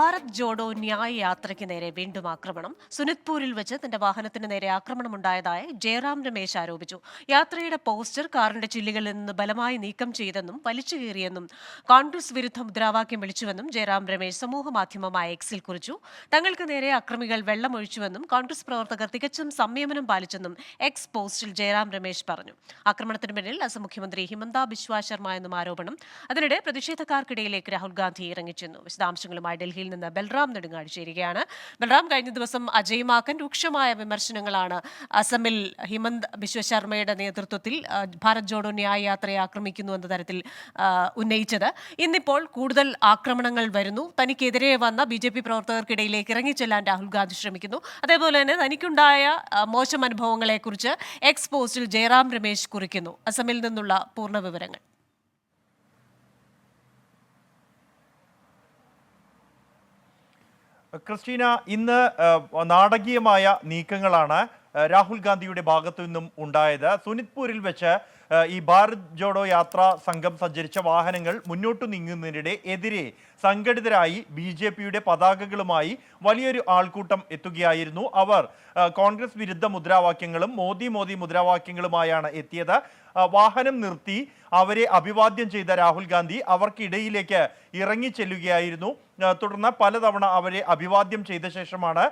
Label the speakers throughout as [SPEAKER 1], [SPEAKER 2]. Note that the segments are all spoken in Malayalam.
[SPEAKER 1] ഭാരത് ജോഡോ ന്യായ യാത്രയ്ക്ക് നേരെ വീണ്ടും ആക്രമണം. സുനിത്പൂരിൽ വെച്ച് തന്റെ വാഹനത്തിന് നേരെ ആക്രമണമുണ്ടായതായി ജയറാം രമേശ് ആരോപിച്ചു. യാത്രയുടെ പോസ്റ്റർ കാറിന്റെ ചില്ലുകളിൽ നിന്ന് ബലമായി നീക്കം ചെയ്തെന്നും വലിച്ചു കീറിയെന്നും കോൺഗ്രസ് വിരുദ്ധ മുദ്രാവാക്യം വിളിച്ചുവെന്നും ജയറാം രമേശ് സമൂഹമാധ്യമമായ എക്സിൽ കുറിച്ചു. തങ്ങൾക്ക് നേരെ അക്രമികൾ വെള്ളമൊഴിച്ചുവെന്നും കോൺഗ്രസ് പ്രവർത്തകർ തികച്ചും സംയമനം പാലിച്ചെന്നും എക്സ് പോസ്റ്റിൽ ജയറാം രമേശ് പറഞ്ഞു. ആക്രമണത്തിന് പിന്നിൽ അസം മുഖ്യമന്ത്രി ഹിമന്ത ബിശ്വ ശർമ്മ എന്നും ആരോപണം. അതിനിടെ പ്രതിഷേധക്കാർക്കിടയിലേക്ക് രാഹുൽ ഗാന്ധി ഇറങ്ങിച്ചെന്നു. വിശദാംശങ്ങളുമായി ഡൽഹിയിൽ നിന്ന് ബൽറാം നെടുങ്ങാടി ചേരുകയാണ്. ബൽറാം, കഴിഞ്ഞ ദിവസം അജയ് മാക്കൻ രൂക്ഷമായ വിമർശനങ്ങളാണ് അസമിൽ ഹിമന്ത് ബിശ്വ ശർമ്മയുടെ നേതൃത്വത്തിൽ ഭാരത് ജോഡോ ന്യായ യാത്രയെ ആക്രമിക്കുന്നു എന്ന തരത്തിൽ ഉന്നയിച്ചത്. ഇന്നിപ്പോൾ കൂടുതൽ ആക്രമണങ്ങൾ വരുന്നു. തനിക്കെതിരെ വന്ന BJP പ്രവർത്തകർക്കിടയിലേക്ക് ഇറങ്ങിച്ചെല്ലാൻ രാഹുൽ ഗാന്ധി ശ്രമിക്കുന്നു. അതേപോലെ തന്നെ തനിക്കുണ്ടായ മോശം അനുഭവങ്ങളെക്കുറിച്ച് എക്സ് പോസ്റ്റിൽ ജയറാം രമേശ് കുറിക്കുന്നു. അസമിൽ നിന്നുള്ള പൂർണ്ണ വിവരങ്ങൾ.
[SPEAKER 2] ക്രിസ്റ്റീന, ഇന്ന് നാടകീയമായ നീക്കങ്ങളാണ് രാഹുൽ ഗാന്ധിയുടെ ഭാഗത്തു നിന്നും ഉണ്ടായത്. സുനിത്പൂരിൽ വെച്ച് ഈ ഭാരത് ജോഡോ യാത്രാ സംഘം സഞ്ചരിച്ച വാഹനങ്ങൾ മുന്നോട്ടു നീങ്ങുന്നതിനിടെ എതിരെ സംഘടിതരായി BJPയുടെ പതാകകളുമായി വലിയൊരു ആൾക്കൂട്ടം എത്തുകയായിരുന്നു. അവർ കോൺഗ്രസ് വിരുദ്ധ മുദ്രാവാക്യങ്ങളും മോദി മോദി മുദ്രാവാക്യങ്ങളുമായാണ് എത്തിയത്. വാഹനം നിർത്തി അവരെ അഭിവാദ്യം ചെയ്ത രാഹുൽ ഗാന്ധി അവർക്കിടയിലേക്ക് ഇറങ്ങിച്ചെല്ലുകയായിരുന്നു. തുടർന്ന് പലതവണ അവരെ അഭിവാദ്യം ചെയ്ത ശേഷമാണ്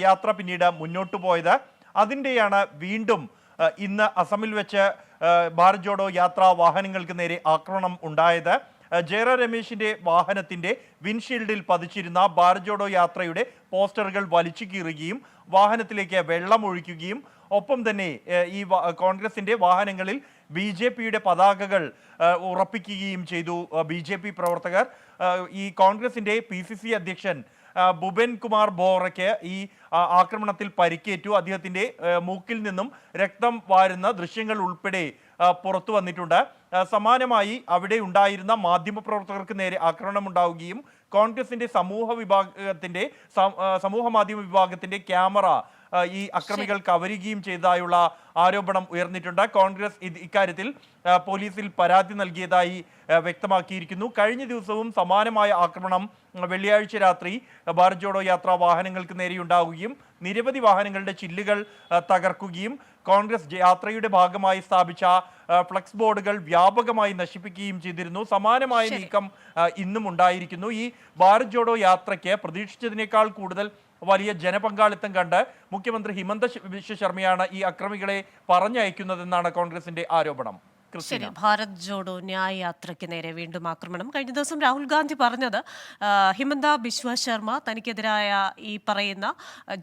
[SPEAKER 2] യാത്ര പിന്നീട് മുന്നോട്ടു പോയത്. അതിൻ്റെയാണ് വീണ്ടും ഇന്ന് അസമിൽ വെച്ച് ഭാരത് ജോഡോ യാത്രാ വാഹനങ്ങൾക്ക് നേരെ ആക്രമണം ഉണ്ടായത്. ജയറാം രമേശിന്റെ വാഹനത്തിന്റെ വിൻഷീൽഡിൽ പതിച്ചിരുന്ന ഭാരത് ജോഡോ യാത്രയുടെ പോസ്റ്ററുകൾ വലിച്ചു കീറുകയും വാഹനത്തിലേക്ക് വെള്ളം ഒഴിക്കുകയും ഒപ്പം തന്നെ ഈ കോൺഗ്രസിന്റെ വാഹനങ്ങളിൽ BJPയുടെ പതാകകൾ ഉറപ്പിക്കുകയും ചെയ്തു. BJP പ്രവർത്തകർ ഈ കോൺഗ്രസിന്റെ PCC അധ്യക്ഷൻ ഭുപൻ കുമാർ ബോറയ്ക്ക് ഈ ആക്രമണത്തിൽ പരിക്കേറ്റു. അദ്ദേഹത്തിന്റെ മൂക്കിൽ നിന്നും രക്തം വാരുന്ന ദൃശ്യങ്ങൾ ഉൾപ്പെടെ പുറത്തു വന്നിട്ടുണ്ട്. സമാനമായി അവിടെ ഉണ്ടായിരുന്ന മാധ്യമപ്രവർത്തകർക്ക് നേരെ ആക്രമണം ഉണ്ടാവുകയും കോൺഗ്രസിന്റെ സമൂഹ മാധ്യമ വിഭാഗത്തിന്റെ ക്യാമറ ഈ അക്രമികൾ കവരുകയും ചെയ്തതായുള്ള ആരോപണം ഉയർന്നിട്ടുണ്ട്. കോൺഗ്രസ് ഇക്കാര്യത്തിൽ പോലീസിൽ പരാതി നൽകിയതായി വ്യക്തമാക്കിയിരിക്കുന്നു. കഴിഞ്ഞ ദിവസവും സമാനമായ ആക്രമണം വെള്ളിയാഴ്ച രാത്രി ഭാരത് ജോഡോ യാത്രാ വാഹനങ്ങൾക്ക് നേരെയുണ്ടാവുകയും നിരവധി വാഹനങ്ങളുടെ ചില്ലുകൾ തകർക്കുകയും കോൺഗ്രസ് യാത്രയുടെ ഭാഗമായി സ്ഥാപിച്ച ഫ്ലക്സ് ബോർഡുകൾ വ്യാപകമായി നശിപ്പിക്കുകയും ചെയ്തിരുന്നു. സമാനമായ നീക്കം ഇന്നും ഉണ്ടായിരിക്കുന്നു. ഈ ഭാരത് ജോഡോ യാത്രയ്ക്ക് പ്രതീക്ഷിച്ചതിനേക്കാൾ കൂടുതൽ വലിയ ജനപങ്കാളിത്തം കണ്ട് മുഖ്യമന്ത്രി ഹിമന്ത ബിശ്വ ശർമ്മയാണ് ഈ അക്രമികളെ പറഞ്ഞയക്കുന്നതെന്നാണ് കോൺഗ്രസിന്റെ ആരോപണം.
[SPEAKER 1] ശരി, ഭാരത് ജോഡോ ന്യായ യാത്രയ്ക്ക് നേരെ വീണ്ടും ആക്രമണം. കഴിഞ്ഞ ദിവസം രാഹുൽ ഗാന്ധി പറഞ്ഞത് ഹിമന്ത ബിശ്വ ശർമ്മ തനിക്കെതിരായ ഈ പറയുന്ന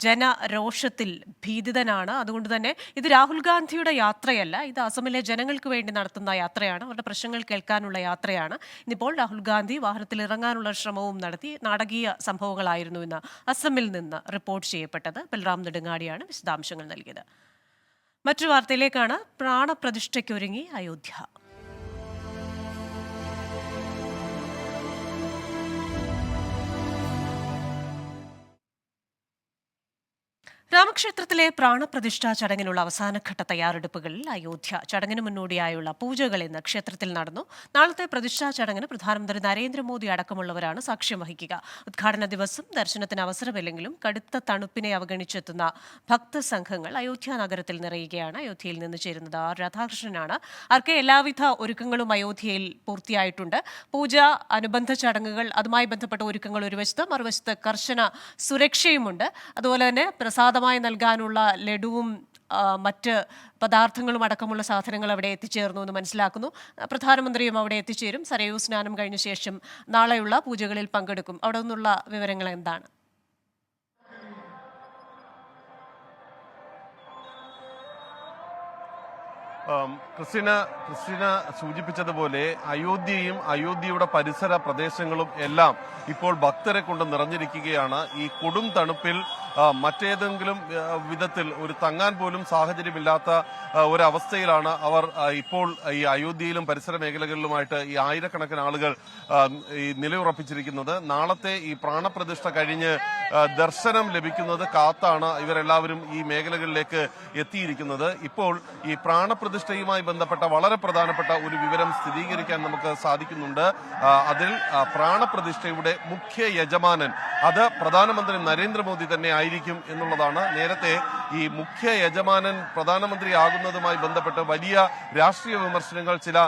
[SPEAKER 1] ജനരോഷത്തിൽ ഭീതിതനാണ്. അതുകൊണ്ട് തന്നെ ഇത് രാഹുൽ ഗാന്ധിയുടെ യാത്രയല്ല, ഇത് അസമിലെ ജനങ്ങൾക്ക് വേണ്ടി നടത്തുന്ന യാത്രയാണ്, അവരുടെ പ്രശ്നങ്ങൾ കേൾക്കാനുള്ള യാത്രയാണ്. ഇന്നിപ്പോൾ രാഹുൽ ഗാന്ധി വാഹനത്തിൽ ഇറങ്ങാനുള്ള ശ്രമവും നടത്തി. നാടകീയ സംഭവങ്ങളായിരുന്നു ഇന്ന് അസമിൽ നിന്ന് റിപ്പോർട്ട് ചെയ്യപ്പെട്ടത്. ബൽറാം നെടുങ്ങാടിയാണ് വിശദാംശങ്ങൾ നൽകിയത്. മറ്റൊരു വാർത്തയിലേക്കാണ്. പ്രാണപ്രതിഷ്ഠയ്ക്കൊരുങ്ങി അയോധ്യ. രാമക്ഷേത്രത്തിലെ പ്രാണപ്രതിഷ്ഠാ ചടങ്ങിനുള്ള അവസാനഘട്ട തയ്യാറെടുപ്പുകളിൽ അയോധ്യ. ചടങ്ങിന് മുന്നോടിയായുള്ള പൂജകൾ ഇന്ന് ക്ഷേത്രത്തിൽ നടന്നു. നാളത്തെ പ്രതിഷ്ഠാ ചടങ്ങിന് പ്രധാനമന്ത്രി നരേന്ദ്രമോദി അടക്കമുള്ളവരാണ് സാക്ഷ്യം വഹിക്കുക. ഉദ്ഘാടന ദിവസം ദർശനത്തിന് അവസരമില്ലെങ്കിലും കടുത്ത തണുപ്പിനെ അവഗണിച്ചെത്തുന്ന ഭക്തസംഘങ്ങൾ അയോധ്യ നഗരത്തിൽ നിറയുകയാണ്. അയോധ്യയിൽ നിന്ന് ചേരുന്നത് രാധാകൃഷ്ണനാണ്. ആർക്കെ എല്ലാവിധ ഒരുക്കങ്ങളും അയോധ്യയിൽ പൂർത്തിയായിട്ടുണ്ട്. പൂജ, അനുബന്ധ ചടങ്ങുകൾ, അതുമായി ബന്ധപ്പെട്ട ഒരുക്കങ്ങൾ ഒരു വശത്ത്, മറുവശത്ത് കർശന സുരക്ഷയുമുണ്ട്. അതുപോലെ തന്നെ പ്രസാദമായി നൽകാനുള്ള ലഡുവും മറ്റ് പദാർത്ഥങ്ങളും അടക്കമുള്ള സാധനങ്ങൾ അവിടെ എത്തിച്ചേർന്നു എന്ന് മനസ്സിലാക്കുന്നു. പ്രധാനമന്ത്രിയും അവിടെ എത്തിച്ചേരും. സരയൂ സ്നാനം കഴിഞ്ഞ ശേഷം നാളെയുള്ള പൂജകളിൽ പങ്കെടുക്കും. അവിടെ നിന്നുള്ള വിവരങ്ങൾ എന്താണ്?
[SPEAKER 3] ക്രിസ്റ്റീന സൂചിപ്പിച്ചതുപോലെ അയോധ്യയും അയോധ്യയുടെ പരിസര പ്രദേശങ്ങളും എല്ലാം ഇപ്പോൾ ഭക്തരെ കൊണ്ട് നിറഞ്ഞിരിക്കുകയാണ്. ഈ കൊടും തണുപ്പിൽ മറ്റേതെങ്കിലും വിധത്തിൽ ഒരു തങ്ങാൻ പോലും സാഹചര്യമില്ലാത്ത ഒരവസ്ഥയിലാണ് അവർ ഇപ്പോൾ ഈ അയോധ്യയിലും പരിസര മേഖലകളിലുമായിട്ട് ഈ ആയിരക്കണക്കിന് ആളുകൾ ഈ നിലയുറപ്പിച്ചിരിക്കുന്നത്. നാളത്തെ ഈ പ്രാണപ്രതിഷ്ഠ കഴിഞ്ഞ് ദർശനം ലഭിക്കുന്നത് കാത്താണ് ഇവരെല്ലാവരും ഈ മേഖലകളിലേക്ക് എത്തിയിരിക്കുന്നത്. ഇപ്പോൾ ഈ പ്രാണപ്രതിഷ്ഠയുമായി ബന്ധപ്പെട്ട വളരെ പ്രധാനപ്പെട്ട ഒരു വിവരം സ്ഥിരീകരിക്കാൻ നമുക്ക് സാധിക്കുന്നുണ്ട്. അതിൽ പ്രാണപ്രതിഷ്ഠയുടെ മുഖ്യ യജമാനൻ അത് പ്രധാനമന്ത്രി നരേന്ദ്രമോദി തന്നെ ആയിരിക്കും എന്നുള്ളതാണ്. നേരത്തെ ഈ മുഖ്യ യജമാനൻ പ്രധാനമന്ത്രിയാകുന്നതുമായി ബന്ധപ്പെട്ട് വലിയ രാഷ്ട്രീയ വിമർശനങ്ങൾ ചില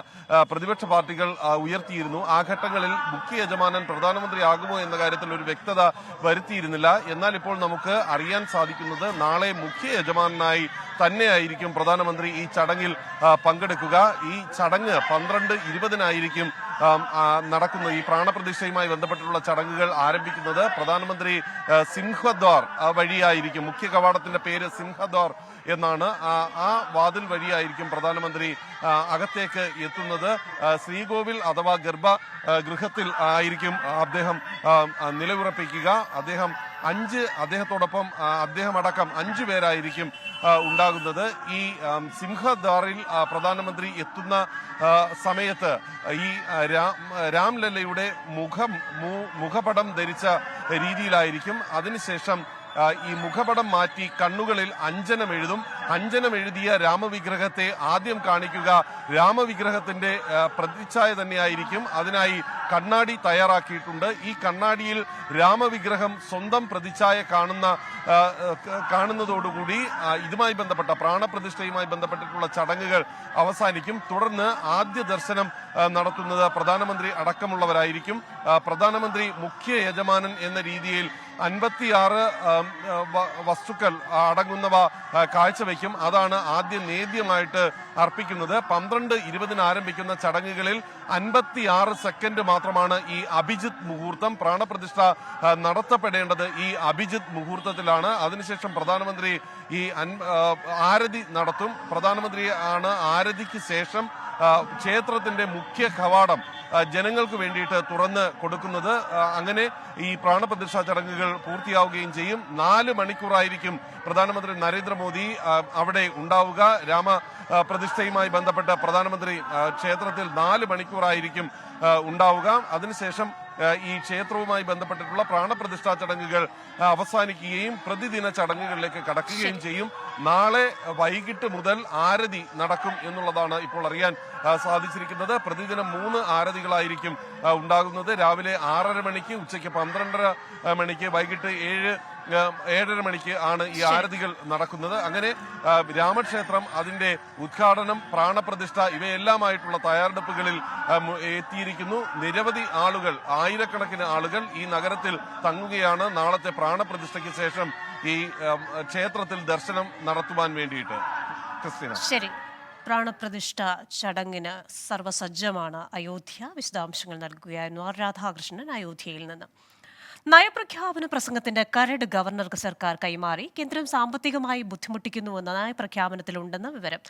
[SPEAKER 3] പ്രതിപക്ഷ പാർട്ടികൾ ഉയർത്തിയിരുന്നു. ആ ഘട്ടങ്ങളിൽ മുഖ്യ യജമാനൻ പ്രധാനമന്ത്രിയാകുമോ എന്ന കാര്യത്തിൽ ഒരു വ്യക്തത വരുത്തിയിരുന്നില്ല. എന്നാൽ ഇപ്പോൾ നമുക്ക് അറിയാൻ സാധിക്കുന്നത് നാളെ മുഖ്യ യജമാനായി തന്നെയായിരിക്കും പ്രധാനമന്ത്രി ഈ ചടങ്ങിൽ പങ്കെടുക്കുക. ഈ ചടങ്ങ് 12:20 നടക്കുന്ന ഈ പ്രാണപ്രതിഷ്ഠയുമായി ബന്ധപ്പെട്ടുള്ള ചടങ്ങുകൾ ആരംഭിക്കുന്നത് പ്രധാനമന്ത്രി സിംഹദ്വാർ വഴിയായിരിക്കും. മുഖ്യ കവാടത്തിന്റെ പേര് സിംഹദ്വാർ എന്നാണ്. ആ വാതിൽ വഴിയായിരിക്കും പ്രധാനമന്ത്രി അകത്തേക്ക് എത്തുന്നത്. ശ്രീകോവിൽ അഥവാ ഗർഭഗൃഹത്തിൽ ആയിരിക്കും അദ്ദേഹം നിലയുറപ്പിക്കുക. അദ്ദേഹത്തോടൊപ്പം അദ്ദേഹമടക്കം 5 പേരായിരിക്കും ഉണ്ടാകുന്നത്. ഈ സിംഹദ്വാറിൽ പ്രധാനമന്ത്രി എത്തുന്ന സമയത്ത് ഈ രാംലല്ലയുടെ മുഖപടം ധരിച്ച രീതിയിലായിരിക്കും. അതിനുശേഷം ഈ മുഖപടം മാറ്റി കണ്ണുകളിൽ അഞ്ജനം എഴുതും. അഞ്ജനം എഴുതിയ രാമവിഗ്രഹത്തെ ആദ്യം കാണിക്കുക രാമവിഗ്രഹത്തിന്റെ പ്രതിച്ഛായ തന്നെയായിരിക്കും. അതിനായി കണ്ണാടി തയ്യാറാക്കിയിട്ടുണ്ട്. ഈ കണ്ണാടിയിൽ രാമവിഗ്രഹം സ്വന്തം പ്രതിച്ഛായ കാണുന്നതോടുകൂടി ഇതുമായി ബന്ധപ്പെട്ട പ്രാണപ്രതിഷ്ഠയുമായി ബന്ധപ്പെട്ടിട്ടുള്ള ചടങ്ങുകൾ അവസാനിക്കും. തുടർന്ന് ആദ്യ ദർശനം നടത്തുന്നത് പ്രധാനമന്ത്രി അടക്കമുള്ളവരായിരിക്കും. പ്രധാനമന്ത്രി മുഖ്യ യജമാനൻ എന്ന രീതിയിൽ 56 വസ്തുക്കൾ അടങ്ങുന്നവ കാഴ്ചവെക്കും. അതാണ് ആദ്യം നേദ്യമായിട്ട് അർപ്പിക്കുന്നത്. 12:20 ആരംഭിക്കുന്ന ചടങ്ങുകളിൽ 56 സെക്കൻഡ് മാത്രമാണ് ഈ അഭിജിത്ത് മുഹൂർത്തം. പ്രാണപ്രതിഷ്ഠ നടത്തപ്പെടേണ്ടത് ഈ അഭിജിത്ത് മുഹൂർത്തത്തിലാണ്. അതിനുശേഷം പ്രധാനമന്ത്രി ഈ ആരതി നടത്തും. പ്രധാനമന്ത്രി ആണ് ആരതിക്ക് ശേഷം ക്ഷേത്രത്തിന്റെ മുഖ്യ കവാടം ജനങ്ങൾക്ക് വേണ്ടിയിട്ട് തുറന്ന് കൊടുക്കുന്നത്. അങ്ങനെ ഈ പ്രാണപ്രതിഷ്ഠാ ചടങ്ങുകൾ പൂർത്തിയാവുകയും ചെയ്യും. 4 മണിക്കൂറായിരിക്കും പ്രധാനമന്ത്രി നരേന്ദ്രമോദി അവിടെ ഉണ്ടാവുക. പ്രതിഷ്ഠയുമായി ബന്ധപ്പെട്ട് പ്രധാനമന്ത്രി ക്ഷേത്രത്തിൽ 4 മണിക്കൂറായിരിക്കും ഉണ്ടാവുക. അതിനുശേഷം ഈ ക്ഷേത്രവുമായി ബന്ധപ്പെട്ടിട്ടുള്ള പ്രാണപ്രതിഷ്ഠാ ചടങ്ങുകൾ അവസാനിക്കുകയും പ്രതിദിന ചടങ്ങുകളിലേക്ക് കടക്കുകയും ചെയ്യും. നാളെ വൈകിട്ട് മുതൽ ആരതി നടക്കും എന്നുള്ളതാണ് ഇപ്പോൾ അറിയാൻ സാധിച്ചിരിക്കുന്നത്. പ്രതിദിനം 3 ആരതികളായിരിക്കും ഉണ്ടാകുന്നത്. രാവിലെ 6:30 മണിക്ക്, ഉച്ചയ്ക്ക് 12:30 മണിക്ക്, വൈകിട്ട് 7:30 മണിക്ക് ആണ് ഈ ആരതികൾ നടക്കുന്നത്. അങ്ങനെ രാമക്ഷേത്രം അതിന്റെ ഉദ്ഘാടനം, പ്രാണപ്രതിഷ്ഠ ഇവയെല്ലാമായിട്ടുള്ള തയ്യാറെടുപ്പുകളിൽ എത്തിയിരിക്കുന്നു. നിരവധി ആളുകൾ, ആയിരക്കണക്കിന് ആളുകൾ ഈ നഗരത്തിൽ തങ്ങുകയാണ് നാളത്തെ പ്രാണപ്രതിഷ്ഠയ്ക്ക് ശേഷം ഈ ക്ഷേത്രത്തിൽ ദർശനം നടത്തുവാൻ വേണ്ടിയിട്ട്. ക്രിസ്ത്യന,
[SPEAKER 1] ശരി. പ്രാണപ്രതിഷ്ഠ ചടങ്ങിന് സർവസജ്ജമാണ് അയോധ്യ. വിശദാംശങ്ങൾ നൽകുകയായിരുന്നു ആർ രാധാകൃഷ്ണൻ അയോധ്യയിൽ നിന്ന്. നയപ്രഖ്യാപന പ്രസംഗത്തിന്റെ കരട് ഗവർണർക്ക് സർക്കാർ കൈമാറി. കേന്ദ്രം സാമ്പത്തികമായി ബുദ്ധിമുട്ടിക്കുന്നുവെന്ന നയപ്രഖ്യാപനത്തിലുണ്ടെന്ന വിവരം.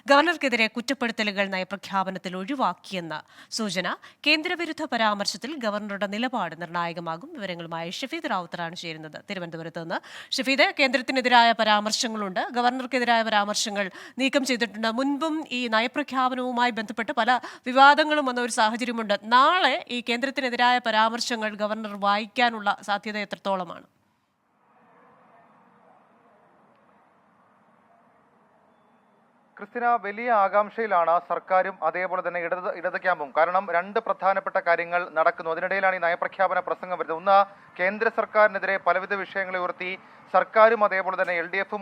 [SPEAKER 1] ഗവർണർക്കെതിരെ കുറ്റപ്പെടുത്തലുകൾ നയപ്രഖ്യാപനത്തിൽ ഒഴിവാക്കിയെന്ന സൂചന. കേന്ദ്രവിരുദ്ധ പരാമർശത്തിൽ ഗവർണറുടെ നിലപാട് നിർണായകമാകും. വിവരങ്ങളുമായി ഷഫീദ് റാവുത്തറാണ് ചേരുന്നത് തിരുവനന്തപുരത്ത് നിന്ന്. ഷഫീദ്, കേന്ദ്രത്തിനെതിരായ പരാമർശങ്ങളുണ്ട്, ഗവർണർക്കെതിരായ പരാമർശങ്ങൾ നീക്കം ചെയ്തിട്ടുണ്ട്. മുൻപും ഈ നയപ്രഖ്യാപനവുമായി ബന്ധപ്പെട്ട് പല വിവാദങ്ങളും വന്ന ഒരു സാഹചര്യമുണ്ട്. നാളെ ഈ കേന്ദ്രത്തിനെതിരായ പരാമർശങ്ങൾ ഗവർണർ വായിക്കാനുള്ള സാധ്യത എത്രത്തോളമാണ്?
[SPEAKER 4] ക്രിസ്ത്യന, വലിയ ആകാംക്ഷയിലാണ് സർക്കാരും അതേപോലെ തന്നെ ഇടത് ക്യാമ്പും. കാരണം 2 പ്രധാനപ്പെട്ട കാര്യങ്ങൾ നടക്കുന്നു. അതിനിടയിലാണ് ഈ നയപ്രഖ്യാപന പ്രസംഗം വരുന്നത്. ഒന്ന്, കേന്ദ്ര സർക്കാരിനെതിരെ പലവിധ വിഷയങ്ങളെ ഉയർത്തി സർക്കാരും അതേപോലെ തന്നെ LDFും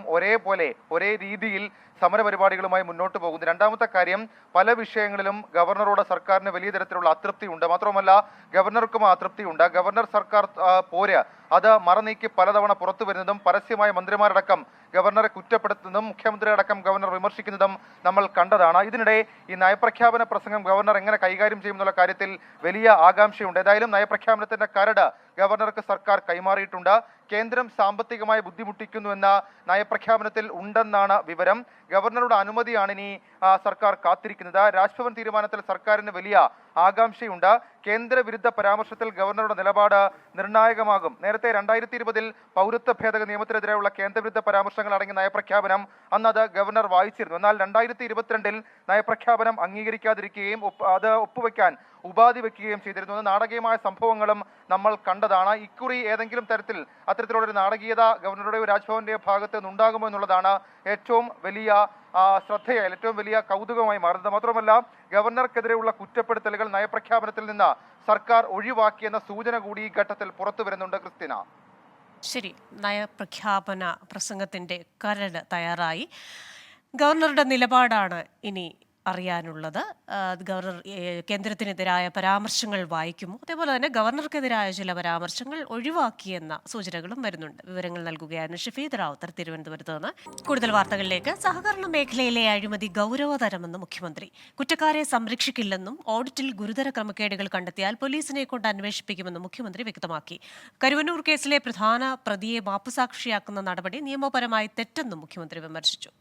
[SPEAKER 4] ഒരേ രീതിയിൽ സമരപരിപാടികളുമായി മുന്നോട്ട് പോകുന്നു. രണ്ടാമത്തെ കാര്യം, പല വിഷയങ്ങളിലും ഗവർണറോട് സർക്കാരിന് വലിയ തരത്തിലുള്ള അതൃപ്തിയുണ്ട്. മാത്രമല്ല, ഗവർണർക്കും അതൃപ്തിയുണ്ട്. ഗവർണർ സർക്കാർ പോര് അത് മറനീക്കി പലതവണ പുറത്തു വരുന്നതും പരസ്യമായ മന്ത്രിമാരടക്കം ഗവർണറെ കുറ്റപ്പെടുത്തുന്നതും മുഖ്യമന്ത്രി അടക്കം ഗവർണർ വിമർശിക്കുന്നതും നമ്മൾ കണ്ടതാണ്. ഇതിനിടെ ഈ നയപ്രഖ്യാപന പ്രസംഗം ഗവർണർ എങ്ങനെ കൈകാര്യം ചെയ്യുമെന്നുള്ള കാര്യത്തിൽ വലിയ ആകാംക്ഷയുണ്ട്. ഏതായാലും നയപ്രഖ്യാപനത്തിന്റെ കരട് ഗവർണർക്ക് സർക്കാർ കൈമാറിയിട്ടുണ്ട്. കേന്ദ്രം സാമ്പത്തികമായി ബുദ്ധിമുട്ടിക്കുന്നുവെന്ന നയപ്രഖ്യാപനത്തിൽ ഉണ്ടെന്നാണ് വിവരം. ഗവർണറുടെ അനുമതിയാണ് ഇനി സർക്കാർ കാത്തിരിക്കുന്നത്. രാജ്ഭവൻ തീരുമാനത്തിൽ സർക്കാരിന് വലിയ ആകാംക്ഷയുണ്ട്. കേന്ദ്രവിരുദ്ധ പരാമർശത്തിൽ ഗവർണറുടെ നിലപാട് നിർണായകമാകും. നേരത്തെ 2020 പൗരത്വ ഭേദഗതി നിയമത്തിനെതിരെയുള്ള കേന്ദ്രവിരുദ്ധ പരാമർശങ്ങൾ അടങ്ങിയ നയപ്രഖ്യാപനം അന്ന് അത് ഗവർണർ വായിച്ചിരുന്നു. എന്നാൽ 2022 നയപ്രഖ്യാപനം അംഗീകരിക്കാതിരിക്കുകയും അത് ഒപ്പുവെക്കാൻ ഉപാധി വെക്കുകയും ചെയ്തിരുന്നു. നാടകീയമായ സംഭവങ്ങളും നമ്മൾ കണ്ടതാണ്. ഇക്കുറി ഏതെങ്കിലും തരത്തിൽ അത്തരത്തിലുള്ള ഒരു നാടകീയത ഗവർണറുടെയോ രാജ്ഭവന്റെയോ ഭാഗത്ത് നിന്നുണ്ടാകുമോ എന്നുള്ളതാണ് ഏറ്റവും വലിയ ശ്രദ്ധയായി, ഏറ്റവും വലിയ കൗതുകമായി മാറുന്നത്. മാത്രമല്ല, ഗവർണർക്കെതിരെയുള്ള കുറ്റപ്പെടുത്തലുകൾ നയപ്രഖ്യാപനത്തിൽ നിന്ന് സർക്കാർ ഒഴിവാക്കിയെന്ന സൂചന കൂടി ഈ ഘട്ടത്തിൽ പുറത്തു വരുന്നുണ്ട്. ക്രിസ്tina.
[SPEAKER 1] ശരി, നയപ്രഖ്യാപന പ്രസംഗത്തിന്റെ കരട് തയ്യാറായി. ഗവർണറുടെ നിലപാടാണ് ഇനി അറിയാനുള്ളത്. ഗവർണർ കേന്ദ്രത്തിനെതിരായ പരാമർശങ്ങൾ വായിക്കുമോ, അതേപോലെ തന്നെ ഗവർണർക്കെതിരായ ചില പരാമർശങ്ങൾ ഒഴിവാക്കിയെന്ന സൂചനകളും വരുന്നുണ്ട്. വിവരങ്ങൾ നൽകുകയായിരുന്നു ഷഫീദ് റാവുത്തർ തിരുവനന്തപുരത്ത് നിന്ന്. കൂടുതൽ വാർത്തകളിലേക്ക്. സഹകരണ മേഖലയിലെ അഴിമതി ഗൗരവതരമെന്ന് മുഖ്യമന്ത്രി. കുറ്റക്കാരെ സംരക്ഷിക്കില്ലെന്നും ഓഡിറ്റിൽ ഗുരുതര ക്രമക്കേടുകൾ കണ്ടെത്തിയാൽ പോലീസിനെ കൊണ്ട് അന്വേഷിപ്പിക്കുമെന്നും മുഖ്യമന്ത്രി വ്യക്തമാക്കി. കരുവന്നൂർ കേസിലെ പ്രധാന പ്രതിയെ മാപ്പുസാക്ഷിയാക്കുന്ന നടപടി നിയമപരമായി തെറ്റെന്നും മുഖ്യമന്ത്രി വിമർശിച്ചു.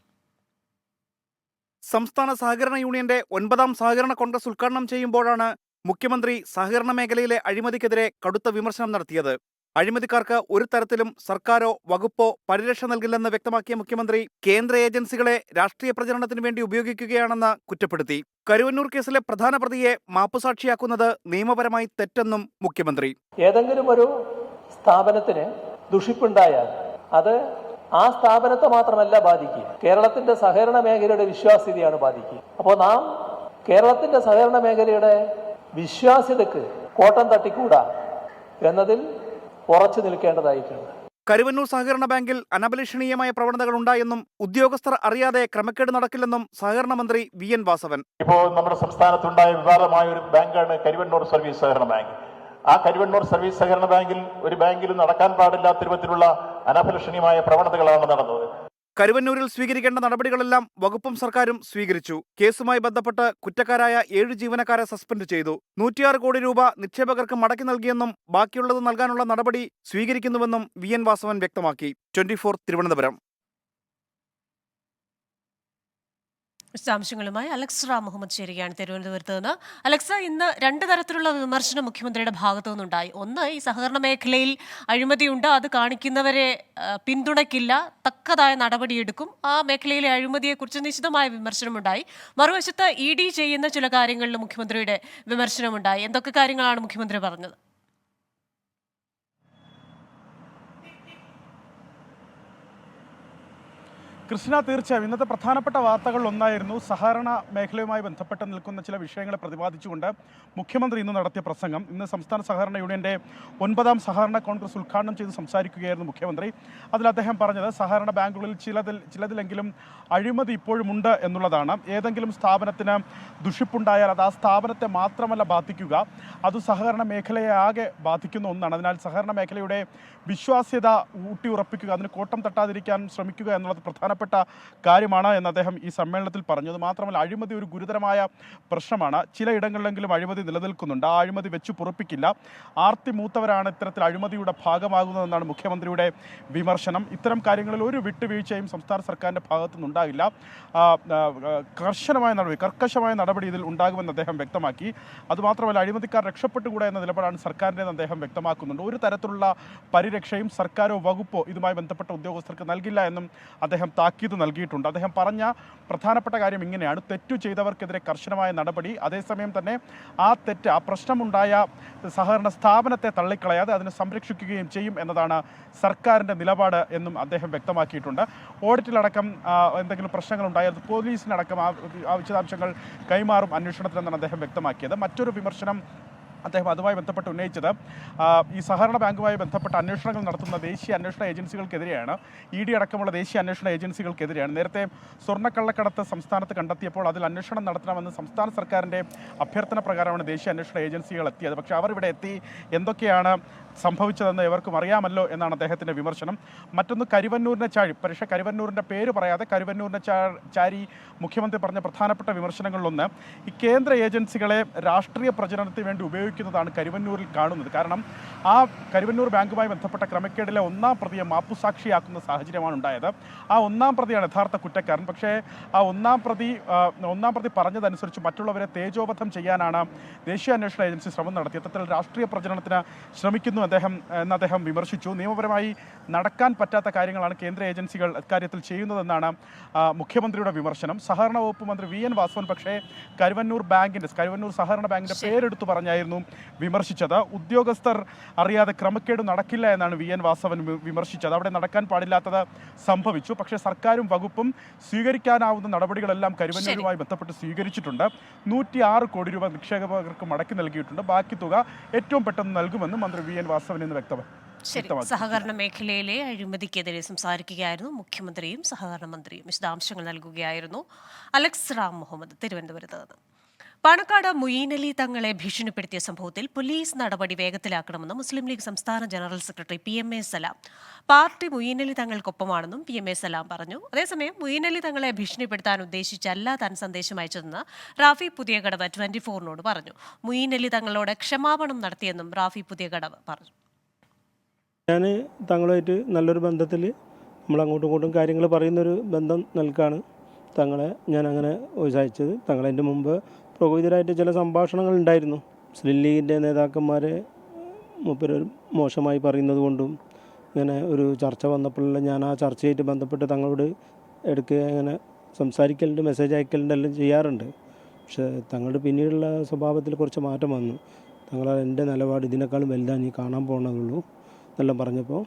[SPEAKER 5] സംസ്ഥാന സഹകരണ യൂണിയന്റെ 9ാം സഹകരണ കോൺഗ്രസ് ഉദ്ഘാടനം ചെയ്യുമ്പോഴാണ് മുഖ്യമന്ത്രി സഹകരണ മേഖലയിലെ അഴിമതിക്കെതിരെ കടുത്ത വിമർശനം നടത്തിയത്. അഴിമതിക്കാർക്ക് ഒരു തരത്തിലും സർക്കാരോ വകുപ്പോ പരിരക്ഷ നൽകില്ലെന്ന് വ്യക്തമാക്കിയ മുഖ്യമന്ത്രി കേന്ദ്ര ഏജൻസികളെ രാഷ്ട്രീയ പ്രചരണത്തിന് വേണ്ടി ഉപയോഗിക്കുകയാണെന്ന് കുറ്റപ്പെടുത്തി. കരുവന്നൂർ കേസിലെ പ്രധാന പ്രതിയെ മാപ്പുസാക്ഷിയാക്കുന്നത് നിയമപരമായി തെറ്റെന്നും മുഖ്യമന്ത്രി.
[SPEAKER 6] ഏതെങ്കിലും ഒരു സ്ഥാപനത്തിന് ദുഷിപ്പുണ്ടായാൽ അത് ആ സ്ഥാപനത്തെ മാത്രമല്ല ബാധിക്കുക, കേരളത്തിന്റെ സഹകരണ മേഖലയുടെ വിശ്വാസ്യതയാണ് ബാധിക്കുക. അപ്പോൾ നാം കേരളത്തിന്റെ സഹകരണ മേഖലയുടെ വിശ്വാസ്യതയ്ക്ക് കോട്ടം തട്ടിക്കൂടാ എന്നതിൽ ഉറച്ചു നിൽക്കേണ്ടതായിട്ടുണ്ട്.
[SPEAKER 5] കരുവന്നൂർ സഹകരണ ബാങ്കിൽ അനഭിലഷണീയമായ പ്രവണതകൾ ഉണ്ടായെന്നും ഉദ്യോഗസ്ഥർ അറിയാതെ ക്രമക്കേട് നടക്കില്ലെന്നും സഹകരണ മന്ത്രി VN വാസവൻ.
[SPEAKER 7] ഇപ്പോൾ നമ്മുടെ സംസ്ഥാനത്തുണ്ടായ വിവാദമായ ഒരു ബാങ്കാണ് കരുവന്നൂർ സർവീസ് സഹകരണ ബാങ്ക്. ആ കരുവന്നൂർ സർവീസ് സഹകരണ ബാങ്കിൽ ഒരു ബാങ്കിലും നടക്കാൻ പാടില്ലാത്ത രൂപത്തിലുള്ള അനഭിലഷണീയമായ പ്രവണതകളാണ് നടന്നത്.
[SPEAKER 5] കരുവന്നൂരിൽ സ്വീകരിക്കേണ്ട നടപടികളെല്ലാം വകുപ്പും സർക്കാരും സ്വീകരിച്ചു. കേസുമായി ബന്ധപ്പെട്ട് കുറ്റക്കാരായ 7 ജീവനക്കാരെ സസ്പെൻഡ് ചെയ്തു. 106 കോടി രൂപ നിക്ഷേപകർക്ക് മടക്കി നൽകിയെന്നും ബാക്കിയുള്ളത് നൽകാനുള്ള നടപടി സ്വീകരിക്കുന്നുവെന്നും VN വാസവൻ വ്യക്തമാക്കി. 24 തിരുവനന്തപുരം.
[SPEAKER 1] വിശദാംശങ്ങളുമായി അലക്സ് റാം മുഹമ്മദ് ചേരുകയാണ് തിരുവനന്തപുരത്ത് നിന്ന്. അലക്സ, ഇന്ന് 2 തരത്തിലുള്ള വിമർശനം മുഖ്യമന്ത്രിയുടെ ഭാഗത്തു നിന്നുണ്ടായി. ഒന്ന്, ഈ സഹകരണ മേഖലയിൽ അഴിമതിയുണ്ട്, അത് കാണിക്കുന്നവരെ പിന്തുണയ്ക്കില്ല, തക്കതായ നടപടിയെടുക്കും, ആ മേഖലയിലെ അഴിമതിയെക്കുറിച്ച് നിശിതമായ വിമർശനമുണ്ടായി. മറുവശത്ത് ED ചെയ്യുന്ന ചില കാര്യങ്ങളിൽ മുഖ്യമന്ത്രിയുടെ വിമർശനമുണ്ടായി. എന്തൊക്കെ കാര്യങ്ങളാണ് മുഖ്യമന്ത്രി പറഞ്ഞത്?
[SPEAKER 8] ക്രിസ്tina, തീർച്ചയായും ഇന്നത്തെ പ്രധാനപ്പെട്ട വാർത്തകൾ ഒന്നായിരുന്നു സഹകരണ മേഖലയുമായി ബന്ധപ്പെട്ട് നിൽക്കുന്ന ചില വിഷയങ്ങളെ പ്രതിപാദിച്ചുകൊണ്ട് മുഖ്യമന്ത്രി ഇന്ന് നടത്തിയ പ്രസംഗം. ഇന്ന് സംസ്ഥാന സഹകരണ യൂണിയന്റെ 9ാം സഹകരണ കോൺഗ്രസ് ഉദ്ഘാടനം ചെയ്ത് സംസാരിക്കുകയായിരുന്നു മുഖ്യമന്ത്രി. അതിൽ അദ്ദേഹം പറഞ്ഞത് സഹകരണ ബാങ്കുകളിൽ ചിലതിലെങ്കിലും അഴിമതി ഇപ്പോഴും ഉണ്ട് എന്നുള്ളതാണ്. ഏതെങ്കിലും സ്ഥാപനത്തിന് ദുഷിപ്പുണ്ടായാൽ അത് ആ സ്ഥാപനത്തെ മാത്രമല്ല ബാധിക്കുക, അത് സഹകരണ മേഖലയെ ആകെ ബാധിക്കുന്ന ഒന്നാണ്. അതിനാൽ സഹകരണ മേഖലയുടെ വിശ്വാസ്യത ഊട്ടിയുറപ്പിക്കുക, അതിന് കോട്ടം തട്ടാതിരിക്കാൻ ശ്രമിക്കുക എന്നുള്ളത് പ്രധാനപ്പെട്ട കാര്യമാണ് എന്ന് അദ്ദേഹം ഈ സമ്മേളനത്തിൽ പറഞ്ഞു. അത് മാത്രമല്ല, അഴിമതി ഒരു ഗുരുതരമായ പ്രശ്നമാണ്. ചിലയിടങ്ങളിലെങ്കിലും അഴിമതി നിലനിൽക്കുന്നുണ്ട്. ആ അഴിമതി വെച്ച് പൊറുപ്പിക്കില്ല. ആർത്തി മൂത്തവരാണ് ഇത്തരത്തിൽ അഴിമതിയുടെ ഭാഗമാകുന്നതെന്നാണ് മുഖ്യമന്ത്രിയുടെ വിമർശനം. ഇത്തരം കാര്യങ്ങളിൽ ഒരു വിട്ടുവീഴ്ചയും സംസ്ഥാന സർക്കാരിൻ്റെ ഭാഗത്തു നിന്നുണ്ടാകില്ല. കർക്കശമായ നടപടി ഇതിൽ ഉണ്ടാകുമെന്ന് അദ്ദേഹം വ്യക്തമാക്കി. അതുമാത്രമല്ല, അഴിമതിക്കാർ രക്ഷപ്പെട്ടുകൂടാ എന്ന നിലപാടാണ് സർക്കാരിൻ്റെതെന്ന് അദ്ദേഹം വ്യക്തമാക്കുന്നുണ്ട്. ഒരു തരത്തിലുള്ള പരിരക്ഷയും സർക്കാരോ വകുപ്പോ ഇതുമായി ബന്ധപ്പെട്ട ഉദ്യോഗസ്ഥർക്ക് നൽകില്ല എന്നും അദ്ദേഹം താക്കീത് നൽകിയിട്ടുണ്ട്. അദ്ദേഹം പറഞ്ഞ പ്രധാനപ്പെട്ട കാര്യം ഇങ്ങനെയാണ്: തെറ്റു ചെയ്തവർക്കെതിരെ കർശനമായ നടപടി, അതേസമയം തന്നെ ആ പ്രശ്നമുണ്ടായ സഹകരണ സ്ഥാപനത്തെ തള്ളിക്കളയാതെ അതിനെ സംരക്ഷിക്കുകയും ചെയ്യും എന്നതാണ് സർക്കാരിൻ്റെ നിലപാട് എന്നും അദ്ദേഹം വ്യക്തമാക്കിയിട്ടുണ്ട്. ഓഡിറ്റിലടക്കം എന്തെങ്കിലും പ്രശ്നങ്ങൾ ഉണ്ടായാൽ പോലീസിനടക്കം ആ വിശദാംശങ്ങൾ കൈമാറും അന്വേഷണത്തിനെന്നാണ് അദ്ദേഹം വ്യക്തമാക്കിയത്. മറ്റൊരു വിമർശനം അദ്ദേഹം അതുമായി ബന്ധപ്പെട്ട് ഉന്നയിച്ചത് ഈ സഹകരണ ബാങ്കുമായി ബന്ധപ്പെട്ട അന്വേഷണങ്ങൾ നടത്തുന്ന ദേശീയ അന്വേഷണ ഏജൻസികൾക്കെതിരെയാണ്. ED അടക്കമുള്ള ദേശീയ അന്വേഷണ ഏജൻസികൾക്കെതിരെയാണ്. നേരത്തെ സ്വർണ്ണക്കള്ളക്കടത്ത് സംസ്ഥാനത്ത് കണ്ടെത്തിയപ്പോൾ അതിൽ അന്വേഷണം നടത്തണമെന്ന് സംസ്ഥാന സർക്കാരിൻ്റെ അഭ്യർത്ഥന പ്രകാരമാണ് ദേശീയ അന്വേഷണ ഏജൻസികൾ എത്തിയത്. പക്ഷേ അവർ ഇവിടെ എത്തി എന്തൊക്കെയാണ് സംഭവിച്ചതെന്ന് ഇവർക്കും അറിയാമല്ലോ എന്നാണ് അദ്ദേഹത്തിൻ്റെ വിമർശനം. മറ്റൊന്ന്, കരുവന്നൂരിനെ ചാരി, പക്ഷേ കരുവന്നൂരിൻ്റെ പേര് പറയാതെ കരുവന്നൂരിനെ ചാരി മുഖ്യമന്ത്രി പറഞ്ഞ പ്രധാനപ്പെട്ട വിമർശനങ്ങളിലൊന്ന്, ഈ കേന്ദ്ര ഏജൻസികളെ രാഷ്ട്രീയ പ്രചരണത്തിന് വേണ്ടി ഉപയോഗിക്കുക ശ്രമിക്കുന്നതാണ് കരുവന്നൂരിൽ കാണുന്നത്. കാരണം ആ കരുവന്നൂർ ബാങ്കുമായി ബന്ധപ്പെട്ട ക്രമക്കേടിലെ ഒന്നാം പ്രതിയെ മാപ്പുസാക്ഷിയാക്കുന്ന സാഹചര്യമാണ് ഉണ്ടായത്. ആ ഒന്നാം പ്രതിയാണ് യഥാർത്ഥ കുറ്റക്കാരൻ. പക്ഷേ ആ ഒന്നാം പ്രതി പറഞ്ഞതനുസരിച്ച് മറ്റുള്ളവരെ തേജോവധം ചെയ്യാനാണ് ദേശീയ അന്വേഷണ ഏജൻസി ശ്രമം നടത്തിയത്. അത്തരത്തിൽ രാഷ്ട്രീയ പ്രചരണത്തിന് ശ്രമിക്കുന്നു എന്ന് അദ്ദേഹം വിമർശിച്ചു. നിയമപരമായി നടക്കാൻ പറ്റാത്ത കാര്യങ്ങളാണ് കേന്ദ്ര ഏജൻസികൾ ഇക്കാര്യത്തിൽ ചെയ്യുന്നതെന്നാണ് മുഖ്യമന്ത്രിയുടെ വിമർശനം. സഹകരണ വകുപ്പ് മന്ത്രി വി എൻ വാസവൻ പക്ഷേ കരുവന്നൂർ സഹകരണ ബാങ്കിന്റെ പേരെടുത്തു പറഞ്ഞായിരുന്നു വിമർശിച്ചത്. ഉദ്യോഗസ്ഥർ അറിയാതെ ക്രമക്കേട് നടക്കില്ല എന്നാണ് വി എൻ വാസവൻ വിമർശിച്ചത്. അവിടെ നടക്കാൻ പാടില്ലാത്തത് സംഭവിച്ചു. പക്ഷേ സർക്കാരും വകുപ്പും സ്വീകരിക്കാനാവുന്ന നടപടികളെല്ലാം കരുവന്നൂരുമായി ബന്ധപ്പെട്ട് സ്വീകരിച്ചിട്ടുണ്ട്. 106 കോടി രൂപ നിക്ഷേപകർക്ക് മടക്കി നൽകിയിട്ടുണ്ട്. ബാക്കി തുക ഏറ്റവും പെട്ടെന്ന് നൽകുമെന്നും മന്ത്രി വി എൻ വാസവൻ ഇന്ന് വ്യക്തമാക്കി.
[SPEAKER 1] സഹകരണ മേഖലയിലെ അഴിമതിക്കെതിരെ സംസാരിക്കുകയായിരുന്നു മുഖ്യമന്ത്രിയും സഹകരണ മന്ത്രിയും. വിശദാംശങ്ങൾ നൽകുകയായിരുന്നു അലക്സ് റാം മുഹമ്മദ് തിരുവനന്തപുരത്ത് നിന്ന്. പാണക്കാട് മുയീനലി തങ്ങളെ ഭീഷണിപ്പെടുത്തിയ സംഭവത്തിൽ പോലീസ് നടപടി വേഗത്തിലാക്കണമെന്ന് മുസ്ലിം ലീഗ് സംസ്ഥാന ജനറൽ സെക്രട്ടറി PMA സലാം. പാർട്ടി മുയീനലി തങ്ങൾക്കൊപ്പമാണെന്നും PMA സലാം പറഞ്ഞു. അതേസമയം മുയീനലി തങ്ങളെ ഭീഷണിപ്പെടുത്താൻ ഉദ്ദേശിച്ചല്ല താൻ സന്ദേശം അയച്ചതെന്ന് റാഫി പുതിയകടവ് 24-നോട് പറഞ്ഞു. മുയീനലി തങ്ങളോട് ക്ഷമാപണം നടത്തിയെന്നും റാഫി പുതിയകടവ് പറഞ്ഞു.
[SPEAKER 9] ഞാൻ തങ്ങളുമായിട്ട് നല്ലൊരു ബന്ധത്തിൽ നമ്മൾ അങ്ങോട്ടും ഇങ്ങോട്ടും കാര്യങ്ങൾ പറയുന്നൊരു ബന്ധം നൽകാണ് തങ്ങളെ ഞാൻ അങ്ങനെ അയച്ചത്. തങ്ങളതിൻ്റെ മുമ്പ് പ്രകോപിതരായിട്ട് ചില സംഭാഷണങ്ങൾ ഉണ്ടായിരുന്നു. മുസ്ലിം ലീഗിൻ്റെ നേതാക്കന്മാരെ മൂപ്പര് മോശമായി പറയുന്നത് കൊണ്ടും ഇങ്ങനെ ഒരു ചർച്ച വന്നപ്പോഴെല്ലാം ഞാൻ ആ ചർച്ചയായിട്ട് ബന്ധപ്പെട്ട് തങ്ങളോട് ഇടയ്ക്ക് അങ്ങനെ സംസാരിക്കലുണ്ട്, മെസ്സേജ് അയക്കലുണ്ട്, എല്ലാം ചെയ്യാറുണ്ട്. പക്ഷേ തങ്ങളുടെ പിന്നീടുള്ള സ്വഭാവത്തിൽ കുറച്ച് മാറ്റം വന്നു. തങ്ങൾ എൻ്റെ നിലപാട് ഇതിനേക്കാളും വലുതാണ് നീ കാണാൻ പോകണമെന്നുള്ളൂ എന്നെല്ലാം പറഞ്ഞപ്പോൾ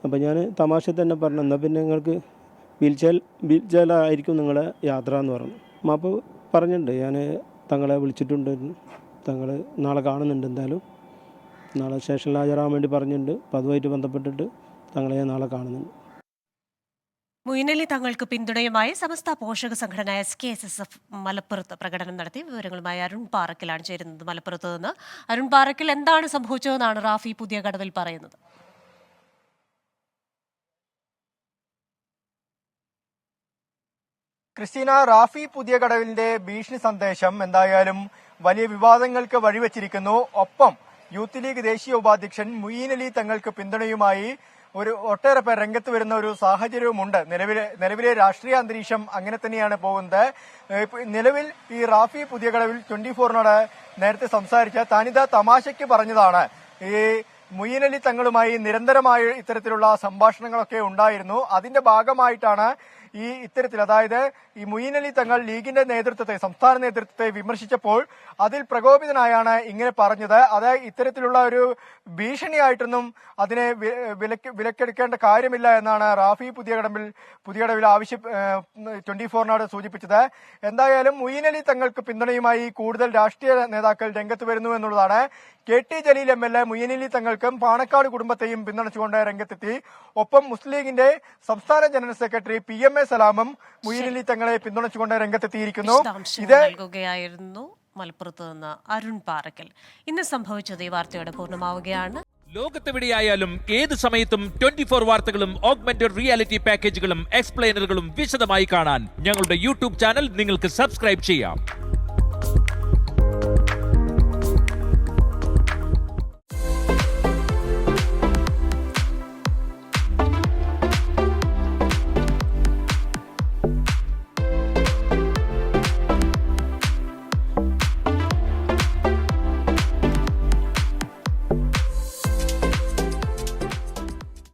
[SPEAKER 9] അപ്പോൾ ഞാൻ തമാശ തന്നെ പറഞ്ഞു, എന്നാൽ പിന്നെ നിങ്ങൾക്ക് വീൽചെയറിലായിരിക്കും നിങ്ങളുടെ യാത്ര എന്ന് പറഞ്ഞു. മാപ്പ് പറഞ്ഞിട്ടുണ്ട്. ഞാൻ തങ്ങളെ വിളിച്ചിട്ടുണ്ടായിരുന്നു. തങ്ങൾ നാളെ കാണുന്നുണ്ട്. എന്തായാലും നാളെ സ്റ്റേഷനിൽ ഹാജരാകാൻ വേണ്ടി പറഞ്ഞിട്ടുണ്ട്. അപ്പോൾ അതുമായിട്ട് ബന്ധപ്പെട്ടിട്ട് തങ്ങളെ ഞാൻ നാളെ കാണുന്നുണ്ട്.
[SPEAKER 1] മുയീനലി തങ്ങൾക്ക് പിന്തുണയുമായി സമസ്ത പോഷക സംഘടന SKSSF മലപ്പുറത്ത് പ്രകടനം നടത്തി. വിവരങ്ങളുമായി അരുൺ പാറക്കലാണ് ചേരുന്നത് മലപ്പുറത്ത് നിന്ന്. അരുൺ പാറക്കൽ, എന്താണ് സംഭവിച്ചതെന്നാണ് റാഫി പുതിയ കടവിൽ പറയുന്നത്?
[SPEAKER 10] ക്രിസ്റ്റീന, റാഫി പുതിയ കടവിന്റെ ഭീഷണി സന്ദേശം എന്തായാലും വലിയ വിവാദങ്ങൾക്ക് വഴിവെച്ചിരിക്കുന്നു. ഒപ്പം യൂത്ത് ലീഗ് ദേശീയ ഉപാധ്യക്ഷൻ മുയീനലി തങ്ങൾക്ക് പിന്തുണയുമായി ഒട്ടേറെ പേർ രംഗത്ത് വരുന്ന ഒരു സാഹചര്യവുമുണ്ട്. നിലവിലെ രാഷ്ട്രീയ അന്തരീക്ഷം അങ്ങനെ തന്നെയാണ് പോകുന്നത്. നിലവിൽ ഈ റാഫി പുതിയ കടവിൽ 24-നോട് നേരത്തെ സംസാരിച്ച താനിത തമാശയ്ക്ക് പറഞ്ഞതാണ്. ഈ മുയീനലി തങ്ങളുമായി നിരന്തരമായ ഇത്തരത്തിലുള്ള സംഭാഷണങ്ങളൊക്കെ ഉണ്ടായിരുന്നു. അതിന്റെ ഭാഗമായിട്ടാണ് ഇത്തരത്തിൽ, അതായത് ഈ മുയീനലി തങ്ങൾ ലീഗിന്റെ സംസ്ഥാന നേതൃത്വത്തെ വിമർശിച്ചപ്പോൾ അതിൽ പ്രകോപിതനായാണ് ഇങ്ങനെ പറഞ്ഞത്. അത് ഇത്തരത്തിലുള്ള ഒരു ഭീഷണിയായിട്ടൊന്നും അതിനെ വിലക്കെടുക്കേണ്ട കാര്യമില്ല എന്നാണ് റാഫി പുതിയകടവിൽ 24-നോട് സൂചിപ്പിച്ചത്. എന്തായാലും മുയീനലി തങ്ങൾക്ക് പിന്തുണയുമായി കൂടുതൽ രാഷ്ട്രീയ നേതാക്കൾ രംഗത്ത് വരുന്നു എന്നുള്ളതാണ്. KT ജലീൽ MLA മുയീനലി തങ്ങൾക്കും പാണക്കാട് കുടുംബത്തെയും പിന്തുണച്ചുകൊണ്ട് രംഗത്തെത്തി. ഒപ്പം മുസ്ലിം ലീഗിന്റെ സംസ്ഥാന ജനറൽ സെക്രട്ടറി PMA സലാമും മുയീനലി തങ്ങളെ പിന്തുണച്ചുകൊണ്ട് രംഗത്തെത്തിയിരിക്കുന്നു.
[SPEAKER 1] നൽകുകയായിരുന്നു മലപ്പുറത്ത് നിന്ന് അരുൺ പാറക്കൽ. ഇന്ന് സംഭവിച്ചത് ഈ വാർത്തയോടെ പൂർണ്ണമാവുകയാണ്.
[SPEAKER 11] ലോകത്തെവിടെയായാലും ഏത് സമയത്തും 24 വാർത്തകളും ഓഗ്മെന്റഡ് റിയാലിറ്റി പാക്കേജുകളും എക്സ്പ്ലെയിനറുകളും വിശദമായി കാണാൻ ഞങ്ങളുടെ YouTube ചാനൽ നിങ്ങൾക്ക് സബ്സ്ക്രൈബ് ചെയ്യാം.